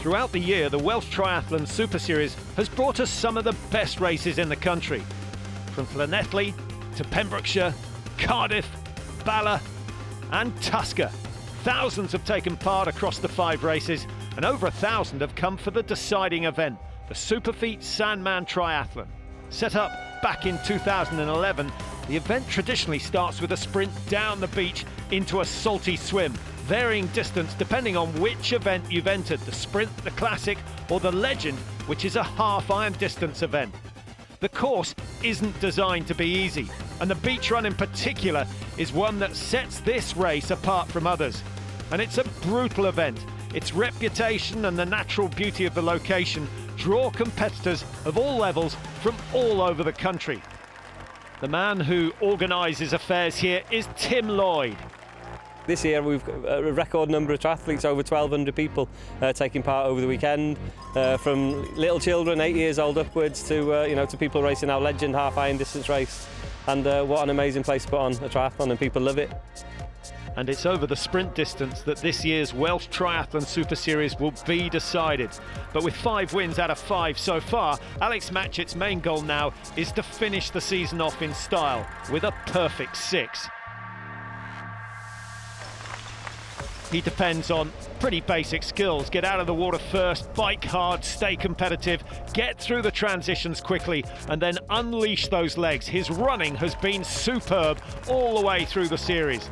Throughout the year, the Welsh Triathlon Super Series has brought us some of the best races in the country. From Llanelli to Pembrokeshire, Cardiff, Bala and Tusker. Thousands have taken part across the 5 races, and over 1,000 have come for the deciding event, the Superfeet Sandman Triathlon. Set up back in 2011, the event traditionally starts with a sprint down the beach into a salty swim, varying distance depending on which event you've entered, the sprint, the classic or the legend, which is a half iron distance event. The course isn't designed to be easy, and the beach run in particular is one that sets this race apart from others. And it's a brutal event. Its reputation and the natural beauty of the location draw competitors of all levels from all over the country. The man who organises affairs here is Tim Lloyd. This year we've got a record number of triathletes, over 1,200 people taking part over the weekend, from little children, 8 years old upwards, to to people racing our legend half iron distance race. And what an amazing place to put on a triathlon, and people love it. And it's over the sprint distance that this year's Welsh Triathlon Super Series will be decided. But with 5 wins out of 5 so far, Alex Matchett's main goal now is to finish the season off in style with a perfect 6. He depends on pretty basic skills. Get out of the water first, bike hard, stay competitive, get through the transitions quickly, and then unleash those legs. His running has been superb all the way through the series.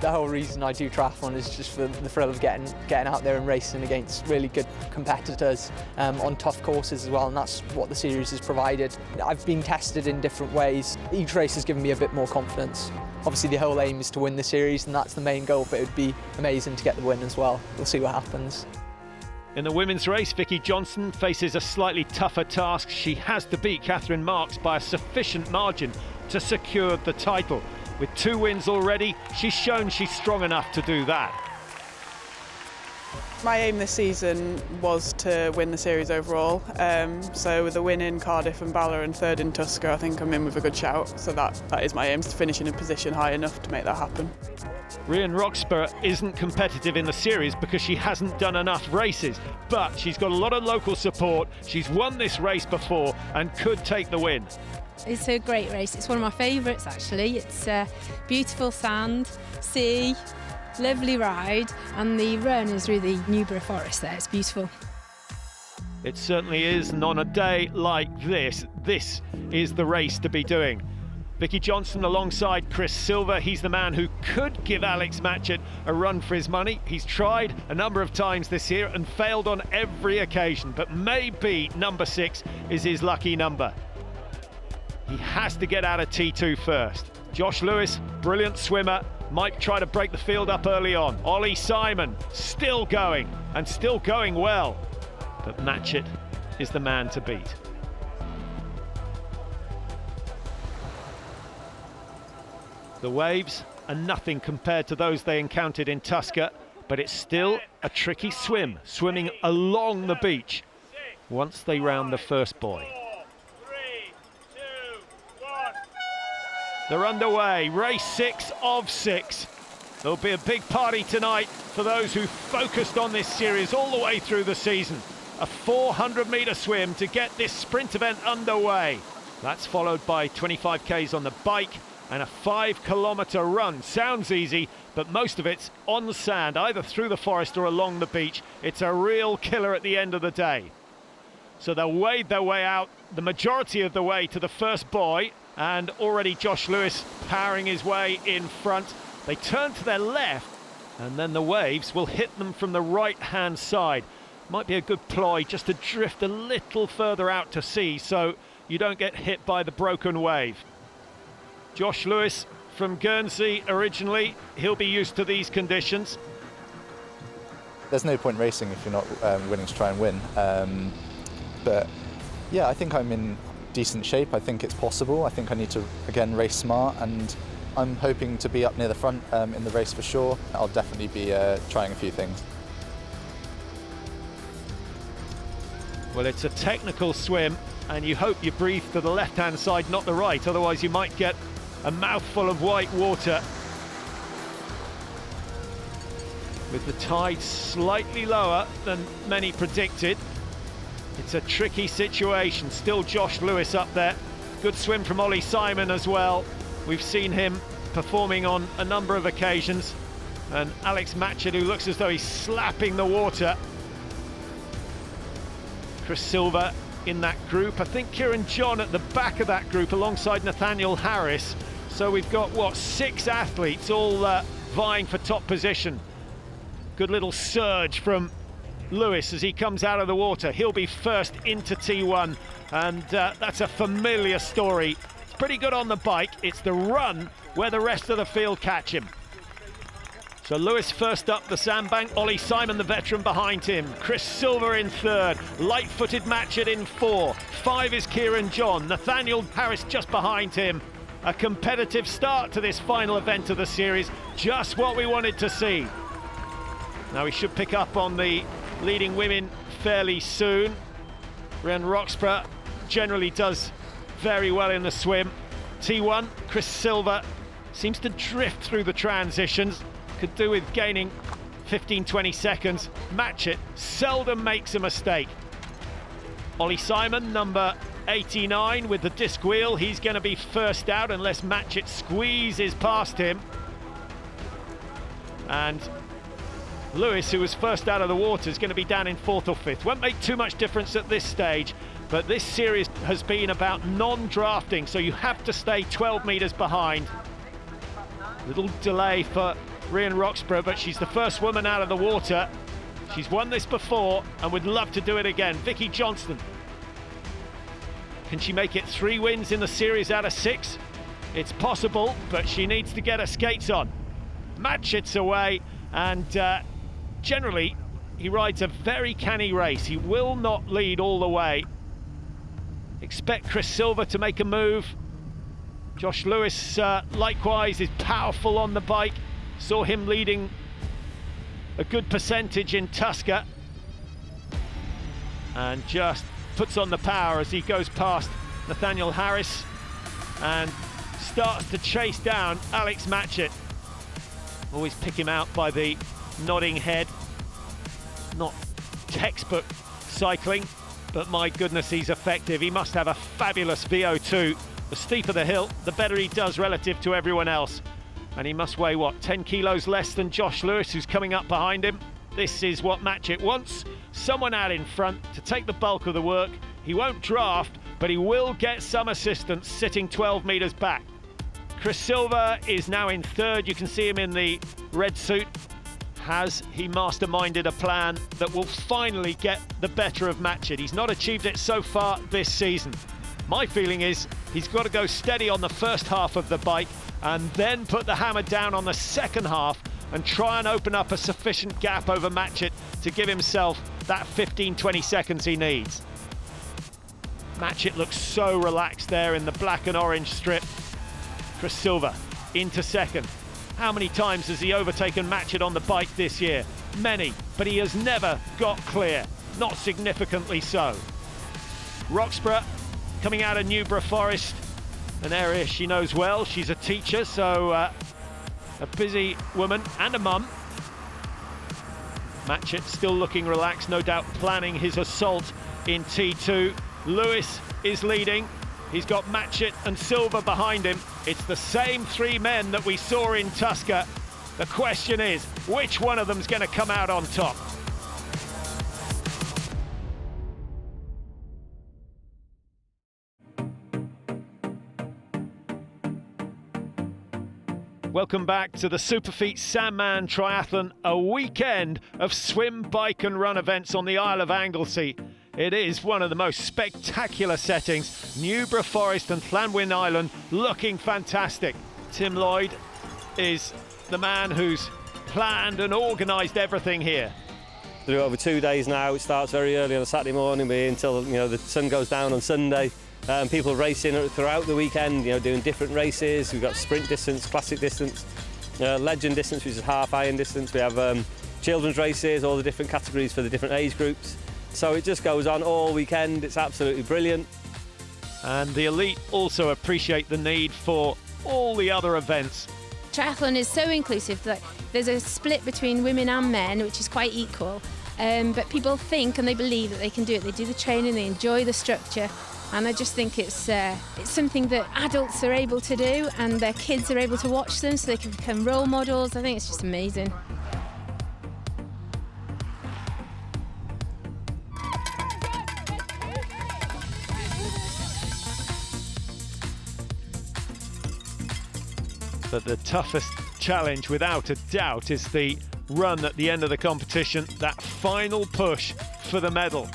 The whole reason I do triathlon is just for the thrill of getting out there and racing against really good competitors on tough courses as well, and that's what the series has provided. I've been tested in different ways. Each race has given me a bit more confidence. Obviously the whole aim is to win the series, and that's the main goal, but it would be amazing to get the win as well. We'll see what happens. In the women's race, Vicky Johnson faces a slightly tougher task. She has to beat Catherine Marks by a sufficient margin to secure the title. With 2 wins already, she's shown she's strong enough to do that. My aim this season was to win the series overall. So with a win in Cardiff and Bala and 3rd in Tusker, I think I'm in with a good shout. So that is my aim, is to finish in a position high enough to make that happen. Rhian Roxburgh isn't competitive in the series because she hasn't done enough races, but she's got a lot of local support. She's won this race before and could take the win. It's a great race. It's one of my favourites actually. It's beautiful sand, sea, lovely ride, and the run is through the Newborough Forest there. It's beautiful. It certainly is, and on a day like this is the race to be doing. Vicky Johnson alongside Chris Silver. He's the man who could give Alex Matchett a run for his money. He's tried a number of times this year and failed on every occasion, but maybe number 6 is his lucky number. He has to get out of T2 first. Josh Lewis, brilliant swimmer, might try to break the field up early on. Ollie Simon, still going, and still going well. But Matchett is the man to beat. The waves are nothing compared to those they encountered in Tusker, but it's still a tricky swim, swimming along the beach once they round the first buoy. They're underway, race 6 of 6. There'll be a big party tonight for those who focused on this series all the way through the season. A 400-metre swim to get this sprint event underway. That's followed by 25Ks on the bike and a 5-kilometre run. Sounds easy, but most of it's on the sand, either through the forest or along the beach. It's a real killer at the end of the day. So they'll wade their way out the majority of the way to the first buoy, and already Josh Lewis powering his way in front. They turn to their left, and then the waves will hit them from the right-hand side. Might be a good ploy just to drift a little further out to sea so you don't get hit by the broken wave. Josh Lewis from Guernsey originally, he'll be used to these conditions. There's no point racing if you're not willing to try and win. But yeah, I think I'm in decent shape. I think it's possible. I think I need to, again, race smart, and I'm hoping to be up near the front in the race for sure. I'll definitely be trying a few things. Well, it's a technical swim, and you hope you breathe to the left-hand side, not the right, otherwise you might get a mouthful of white water. with the tide slightly lower than many predicted. It's a tricky situation. Still Josh Lewis up there. Good swim from Ollie Simon as well. We've seen him performing on a number of occasions. And Alex Matchett, who looks as though he's slapping the water. Chris Silver in that group. I think Kieran John at the back of that group alongside Nathaniel Harris. So we've got, what, 6 athletes all vying for top position. Good little surge from Lewis as he comes out of the water. He'll be first into T1, and that's a familiar story. It's pretty good on the bike. It's the run where the rest of the field catch him. So Lewis first up the sandbank, Ollie Simon the veteran behind him, Chris Silver in third, light-footed Matchett in 4, 5 is Kieran John, Nathaniel Harris just behind him. A competitive start to this final event of the series, just what we wanted to see. Now we should pick up on the leading women fairly soon. Rhian Roxburgh generally does very well in the swim. T1, Chris Silver seems to drift through the transitions. Could do with gaining 15-20 seconds. Matchett seldom makes a mistake. Ollie Simon, number 89 with the disc wheel. He's going to be first out unless Matchett squeezes past him. And Lewis, who was first out of the water, is going to be down in 4th or 5th. Won't make too much difference at this stage, but this series has been about non-drafting, so you have to stay 12 metres behind. Little delay for Rhian Roxburgh, but she's the first woman out of the water. She's won this before and would love to do it again. Vicky Johnston. Can she make it 3 wins in the series out of 6? It's possible, but she needs to get her skates on. Matchett's away, and generally he rides a very canny race. He will not lead all the way. Expect Chris Silver to make a move. Josh Lewis likewise is powerful on the bike. Saw him leading a good percentage in Tusker, and just puts on the power as he goes past Nathaniel Harris and starts to chase down Alex Matchett. Always pick him out by the nodding head. Not textbook cycling, but my goodness, he's effective. He must have a fabulous VO2. The steeper the hill, the better he does relative to everyone else. And he must weigh, what, 10 kilos less than Josh Lewis, who's coming up behind him. This is what Matchett wants. Someone out in front to take the bulk of the work. He won't draft, but he will get some assistance sitting 12 metres back. Chris Silver is now in 3rd. You can see him in the red suit. Has he masterminded a plan that will finally get the better of Matchett? He's not achieved it so far this season. My feeling is he's got to go steady on the first half of the bike and then put the hammer down on the second half and try and open up a sufficient gap over Matchett to give himself that 15-20 seconds he needs. Matchett looks so relaxed there in the black and orange strip. Chris Silver into 2nd. How many times has he overtaken Matchett on the bike this year? Many, but he has never got clear, not significantly so. Roxburgh coming out of Newborough Forest, an area she knows well. She's a teacher, so a busy woman and a mum. Matchett still looking relaxed, no doubt planning his assault in T2. Lewis is leading. He's got Matchett and Silver behind him. It's the same 3 men that we saw in Tusker. The question is, which one of them's going to come out on top? Welcome back to the Superfeet Sandman Triathlon, a weekend of swim, bike and run events on the Isle of Anglesey. It is one of the most spectacular settings. Newborough Forest and Llanwyn Island looking fantastic. Tim Lloyd is the man who's planned and organised everything here. We do it over 2 days now. It starts very early on a Saturday morning, we're until the sun goes down on Sunday. People racing throughout the weekend, doing different races. We've got sprint distance, classic distance, legend distance, which is half iron distance. We have children's races, all the different categories for the different age groups. So it just goes on all weekend. It's absolutely brilliant. And the elite also appreciate the need for all the other events. Triathlon is so inclusive that there's a split between women and men, which is quite equal. But people think and they believe that they can do it. They do the training, they enjoy the structure, and I just think it's something that adults are able to do, and their kids are able to watch them, so they can become role models. I think it's just amazing. But the toughest challenge, without a doubt, is the run at the end of the competition, that final push for the medal.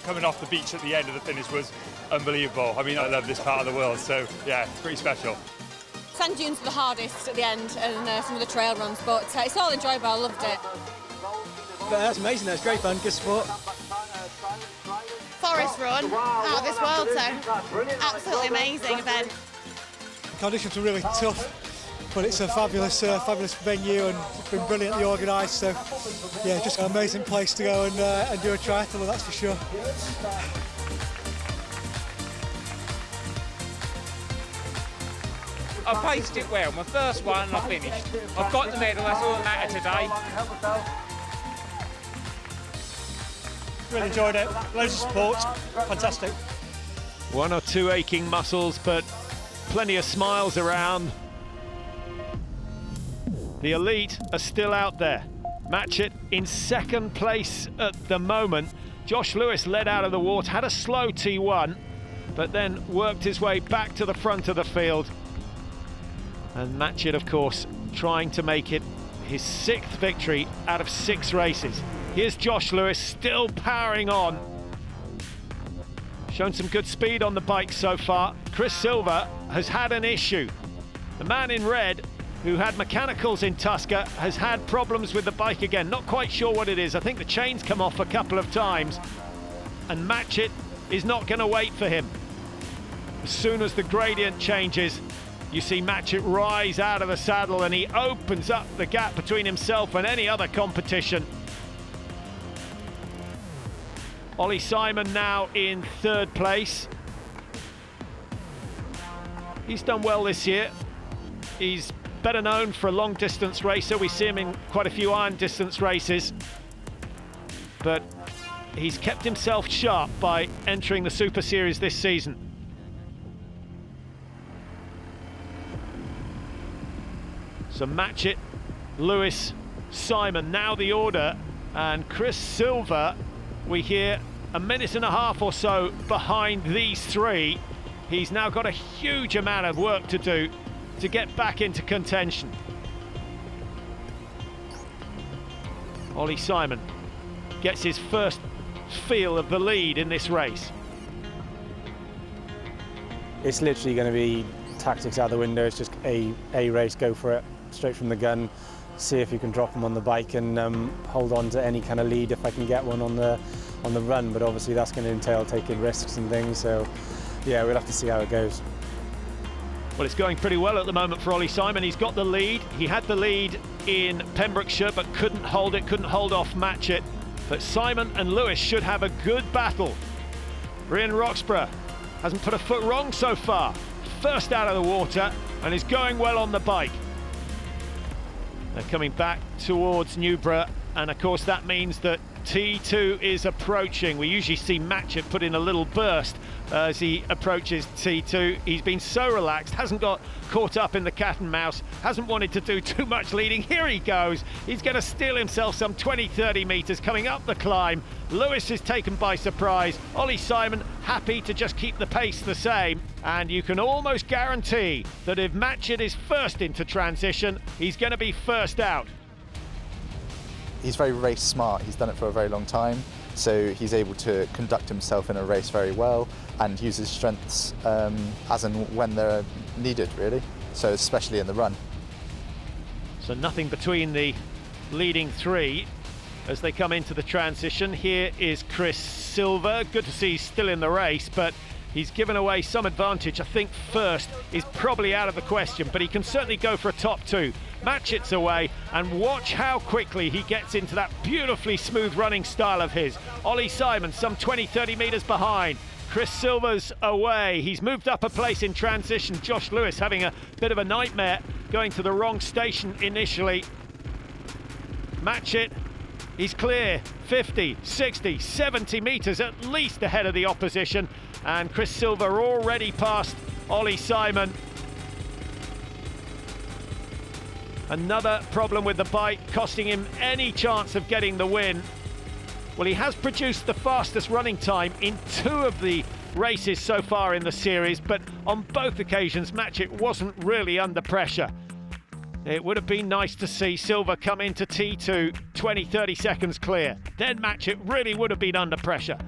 Coming off the beach at the end of the finish was unbelievable. I mean, I love this part of the world, so yeah, it's pretty special. Sand dunes were the hardest at the end, and some of the trail runs, but it's all enjoyable. I loved it. But that's amazing. That's great fun. Good sport. Forest run out of this world, so absolutely amazing event. Conditions were really tough, but it's a fabulous venue, and it's been brilliantly organised. So, yeah, just an amazing place to go and do a triathlon, that's for sure. I paced it well. My first one, and I finished. I've got the medal. That's all that matters today. Really enjoyed it. Loads of support. Fantastic. One or two aching muscles, but plenty of smiles around. The elite are still out there. Matchett in second place at the moment. Josh Lewis led out of the water, had a slow T1, but then worked his way back to the front of the field. And Matchett, of course, trying to make it his 6th victory out of 6 races. Here's Josh Lewis still powering on. Shown some good speed on the bike so far. Chris Silver has had an issue. The man in red, who had mechanicals in Tusker, has had problems with the bike again. Not quite sure what it is. I think the chain's come off a couple of times. And Matchett is not going to wait for him. As soon as the gradient changes, you see Matchett rise out of the saddle, and he opens up the gap between himself and any other competition. Ollie Simon now in 3rd place. He's done well this year. He's better known for a long distance racer. We see him in quite a few iron distance races. But he's kept himself sharp by entering the Super Series this season. So Matchett, Lewis, Simon, now the order, and Chris Silver, we hear, a minute and a half or so behind these 3. He's now got a huge amount of work to do to get back into contention. Ollie Simon gets his first feel of the lead in this race. It's literally going to be tactics out the window. It's just a race, go for it, straight from the gun, see if you can drop them on the bike and hold on to any kind of lead if I can get one on the run, but obviously that's going to entail taking risks and things, so yeah, we'll have to see how it goes. Well, it's going pretty well at the moment for Ollie Simon. He's got the lead. He had the lead in Pembrokeshire but couldn't hold off Matchett. But Simon and Lewis should have a good battle. Brian Roxburgh hasn't put a foot wrong so far. First out of the water and is going well on the bike. They're coming back towards Newborough, and of course that means that T2 is approaching. We usually see Matchett put in a little burst as he approaches T2. He's been so relaxed, hasn't got caught up in the cat and mouse, hasn't wanted to do too much leading. Here he goes. He's going to steal himself some 20-30 metres coming up the climb. Lewis is taken by surprise. Ollie Simon happy to just keep the pace the same. And you can almost guarantee that if Matchett is first into transition, he's going to be first out. He's very race smart. He's done it for a very long time, so he's able to conduct himself in a race very well and use his strengths as and when they're needed, really. So especially in the run. So nothing between the leading 3 as they come into the transition. Here is Chris Silver. Good to see he's still in the race, but He's given away some advantage. I think first is probably out of the question, but he can certainly go for a top two. Matchett's away, and watch how quickly he gets into that beautifully smooth running style of his. Ollie Simon some 20-30 metres behind. Chris Silver's away. He's moved up a place in transition. Josh Lewis having a bit of a nightmare, going to the wrong station initially. Matchett, he's clear. 50, 60, 70 metres at least ahead of the opposition. And Chris Silver already past Ollie Simon. Another problem with the bike, costing him any chance of getting the win. Well, he has produced the fastest running time in 2 of the races so far in the series, but on both occasions, Matchett wasn't really under pressure. It would have been nice to see Silver come into T2 20-30 seconds clear. Then Matchett really would have been under pressure.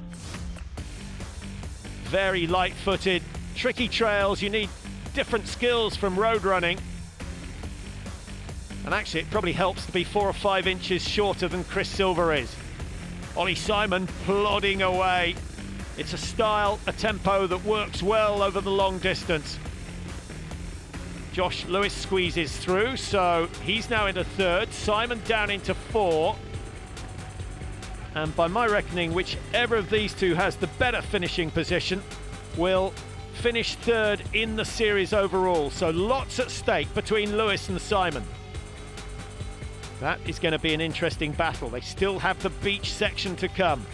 Very light-footed, tricky trails. You need different skills from road running. And actually it probably helps to be 4 or 5 inches shorter than Chris Silver is. Ollie Simon plodding away. It's a style, a tempo that works well over the long distance. Josh Lewis squeezes through, so he's now into 3rd. Simon down into 4. And by my reckoning, whichever of these two has the better finishing position will finish 3rd in the series overall. So lots at stake between Lewis and Simon. That is going to be an interesting battle. They still have the beach section to come.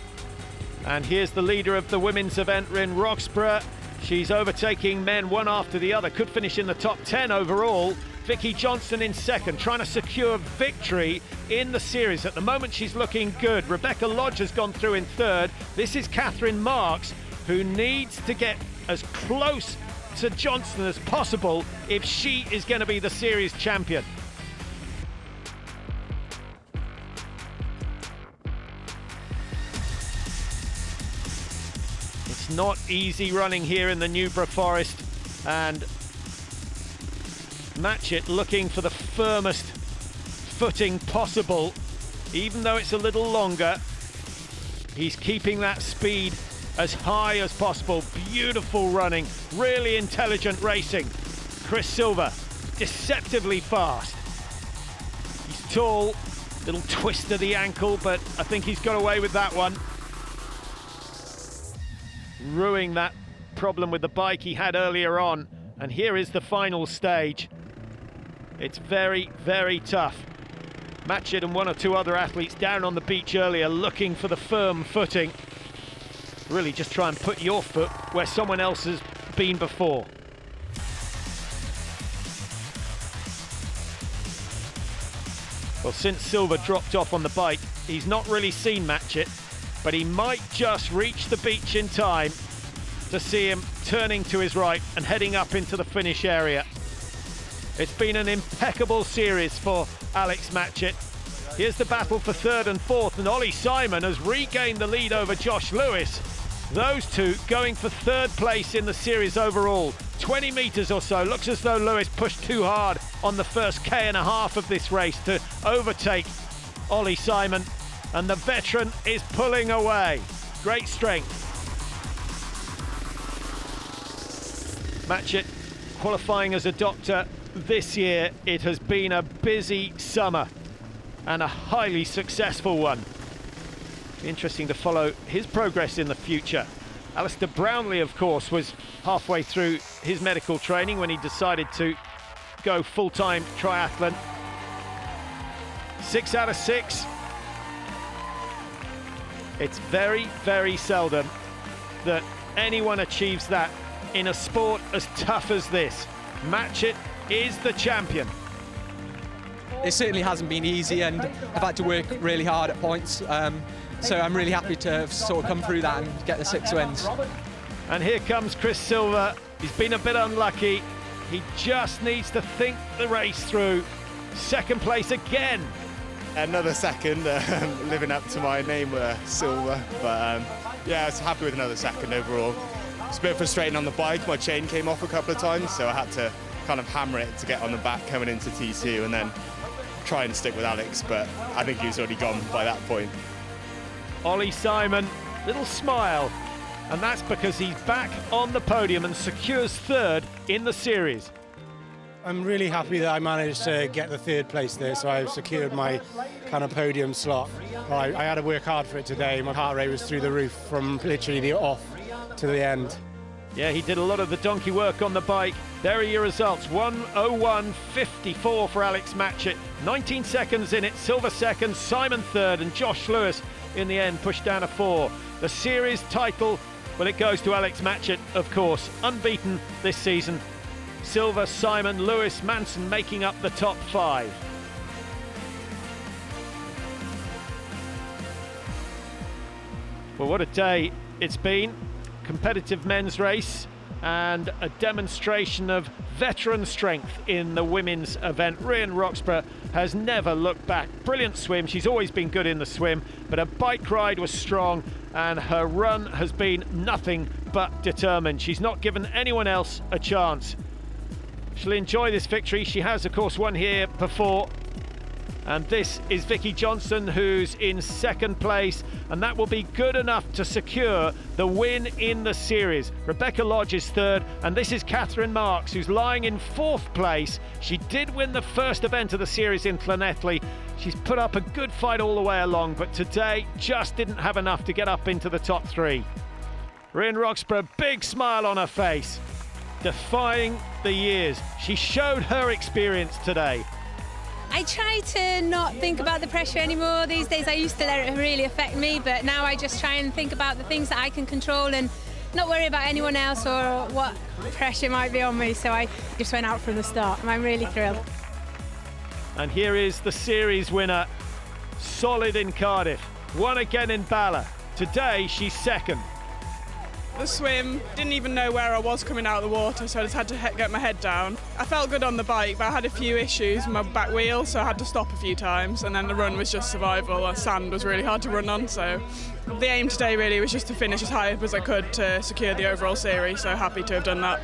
And here's the leader of the women's event, Ryn Roxburgh. She's overtaking men one after the other. Could finish in the top 10 overall. Vicky Johnson in 2nd, trying to secure victory in the series. At the moment, she's looking good. Rebecca Lodge has gone through in 3rd. This is Catherine Marks, who needs to get as close to Johnson as possible if she is going to be the series champion. It's not easy running here in the Newborough Forest, and Matchett looking for the firmest footing possible. Even though it's a little longer, he's keeping that speed as high as possible. Beautiful running, really intelligent racing. Chris Silver, deceptively fast. He's tall, little twist to the ankle, but I think he's got away with that one. Ruining that problem with the bike he had earlier on. And here is the final stage. It's very, very tough. Matchett and 1 or 2 other athletes down on the beach earlier looking for the firm footing. Really just try and put your foot where someone else has been before. Well, since Silver dropped off on the bike, he's not really seen Matchett, but he might just reach the beach in time to see him turning to his right and heading up into the finish area. It's been an impeccable series for Alex Matchett. Here's the battle for 3rd and 4th, and Ollie Simon has regained the lead over Josh Lewis. Those two going for 3rd place in the series overall. 20 metres or so. Looks as though Lewis pushed too hard on the first K&a-half of this race to overtake Ollie Simon. And the veteran is pulling away. Great strength. Matchett qualifying as a doctor this year. It has been a busy summer and a highly successful one. Interesting to follow his progress in the future. Alistair Brownlee, of course, was halfway through his medical training when he decided to go full-time triathlon. 6 out of 6. It's very, very seldom that anyone achieves that in a sport as tough as this. Matchett is the champion. It certainly hasn't been easy, and I've had to work really hard at points. So I'm really happy to sort of come through that and get the 6 wins. And here comes Chris Silver. He's been a bit unlucky. He just needs to think the race through. 2nd place again. Another 2nd, living up to my name, Silver. But yeah, I was happy with another 2nd overall. It's a bit frustrating on the bike. My chain came off a couple of times, so I had to kind of hammer it to get on the back coming into T2 and then try and stick with Alex, but I think he was already gone by that point. Ollie Simon, little smile And that's because he's back on the podium and secures third in the series. I'm really happy that I managed to get the third place there, so I've secured my kind of podium slot. I had to work hard for it today. My heart rate was through the roof from literally the off to the end. Yeah, he did a lot of the donkey work on the bike. There are your results. 1:01.54 for Alex Matchett. 19 seconds in it, Silver second, Simon third, and Josh Lewis in the end pushed down a 4. The series title, well, it goes to Alex Matchett, of course, unbeaten this season. Silver, Simon, Lewis, Manson making up the top 5. Well, what a day it's been. Competitive men's race and a demonstration of veteran strength in the women's event. Rhian Roxburgh has never looked back. Brilliant swim. She's always been good in the swim, but her bike ride was strong and her run has been nothing but determined. She's not given anyone else a chance. She'll enjoy this victory. She has, of course, won here before. And this is Vicky Johnson, who's in second place, and that will be good enough to secure the win in the series. Rebecca Lodge is third, and this is Catherine Marks, who's lying in fourth place. She did win the first event of the series in Llanelli. She's put up a good fight all the way along, but today just didn't have enough to get up into the top 3. Rhian Roxburgh, big smile on her face, defying the years. She showed her experience today. I try to not think about the pressure anymore these days. I used to let it really affect me, but now I just try and think about the things that I can control and not worry about anyone else or what pressure might be on me. So I just went out from the start and I'm really thrilled. And here is the series winner, solid in Cardiff, won again in Bala. Today she's second. The swim, didn't even know where I was coming out of the water, so I just had to get my head down. I felt good on the bike, but I had a few issues with my back wheel, so I had to stop a few times, and then the run was just survival. The sand was really hard to run on, so the aim today really was just to finish as high up as I could to secure the overall series, so happy to have done that.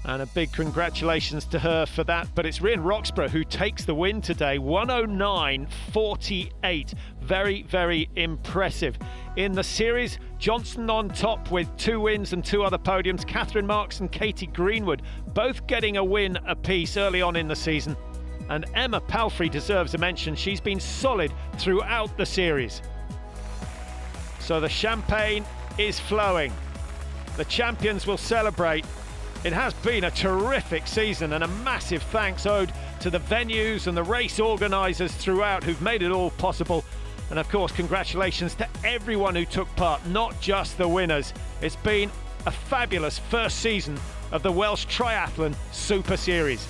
And a big congratulations to her for that. But it's Rhian Roxburgh who takes the win today, 109.48. Very, very impressive. In the series, Johnson on top with 2 wins and 2 other podiums. Catherine Marks and Katie Greenwood both getting a win apiece early on in the season. And Emma Palfrey deserves a mention. She's been solid throughout the series. So the champagne is flowing. The champions will celebrate. It has been a terrific season, and a massive thanks owed to the venues and the race organisers throughout who've made it all possible. And of course, congratulations to everyone who took part, not just the winners. It's been a fabulous first season of the Welsh Triathlon Super Series.